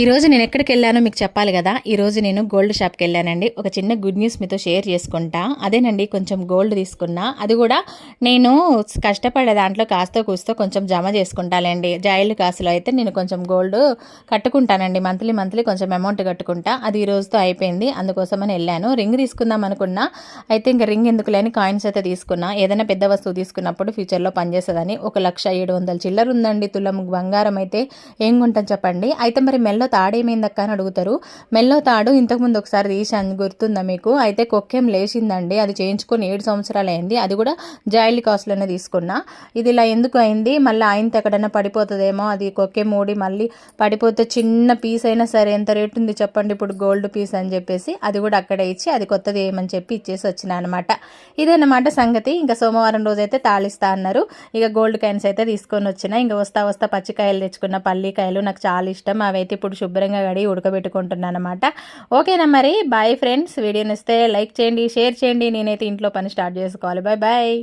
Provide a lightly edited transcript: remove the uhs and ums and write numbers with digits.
ఈరోజు నేను ఎక్కడికి వెళ్ళానో మీకు చెప్పాలి కదా. ఈరోజు నేను గోల్డ్ షాప్కి వెళ్ళానండి. ఒక చిన్న గుడ్ న్యూస్ మీతో షేర్ చేసుకుంటా. అదేనండి, కొంచెం గోల్డ్ తీసుకున్నా. అది కూడా నేను కష్టపడే దాంట్లో కాస్తో కూస్తో కొంచెం జమ చేసుకుంటానండి. జాయిల్ కాసులో అయితే నేను కొంచెం గోల్డ్ కట్టుకుంటానండి. మంత్లీ కొంచెం అమౌంట్ కట్టుకుంటా. అది ఈ రోజుతో అయిపోయింది. అందుకోసమని వెళ్ళాను. రింగ్ తీసుకుందాం అనుకున్నా. అయితే ఇంకా రింగ్ ఎందుకు లేని కాయిన్స్ అయితే తీసుకున్నా. ఏదైనా పెద్ద వస్తువు తీసుకున్నప్పుడు ఫ్యూచర్లో పనిచేస్తుందని 1,700,000 చిల్లర ఉందండి. తులం బంగారం అయితే ఏం కొంటాం చెప్పండి. అయితే మరి మెల్లో తాడు ఏమైందక్క అని అడుగుతారు. మెల్లో తాడు ఇంతకుముందు ఒకసారి తీసాను, గుర్తుందా మీకు? అయితే కొక్కేం లేచిందండి. అది చేయించుకొని 7 సంవత్సరాలు అయింది. అది కూడా జాయిల్ కాస్ట్లోనే తీసుకున్నా. ఇది ఇలా ఎందుకు అయింది, మళ్ళీ ఆయనతో ఎక్కడైనా పడిపోతుందేమో, అది కొక్కే మూడి మళ్ళీ పడిపోతే చిన్న పీస్ అయినా సరే ఎంత రేటు ఉంది చెప్పండి ఇప్పుడు గోల్డ్ పీస్ అని చెప్పేసి అది కూడా అక్కడే ఇచ్చి అది కొత్తది ఏమని చెప్పి ఇచ్చేసి వచ్చిన అనమాట. ఇదేనమాట సంగతి. ఇంకా సోమవారం రోజు అయితే తాళిస్తా అన్నారు. ఇక గోల్డ్ కాయిన్స్ అయితే తీసుకొని వచ్చిన. ఇంకా వస్తా పచ్చికాయలు తెచ్చుకున్న, పల్లికాయలు నాకు చాలా ఇష్టం. అవైతే ఇప్పుడు శుభ్రంగా కడిగి ఉడకబెట్టుకుంటున్నాను అనమాట. ఓకేనా మరి, బాయ్ ఫ్రెండ్స్. వీడియోని ఇస్తే లైక్ చేయండి, షేర్ చేయండి. నేనైతే ఇంట్లో పని స్టార్ట్ చేసుకోవాలి. Bye bye.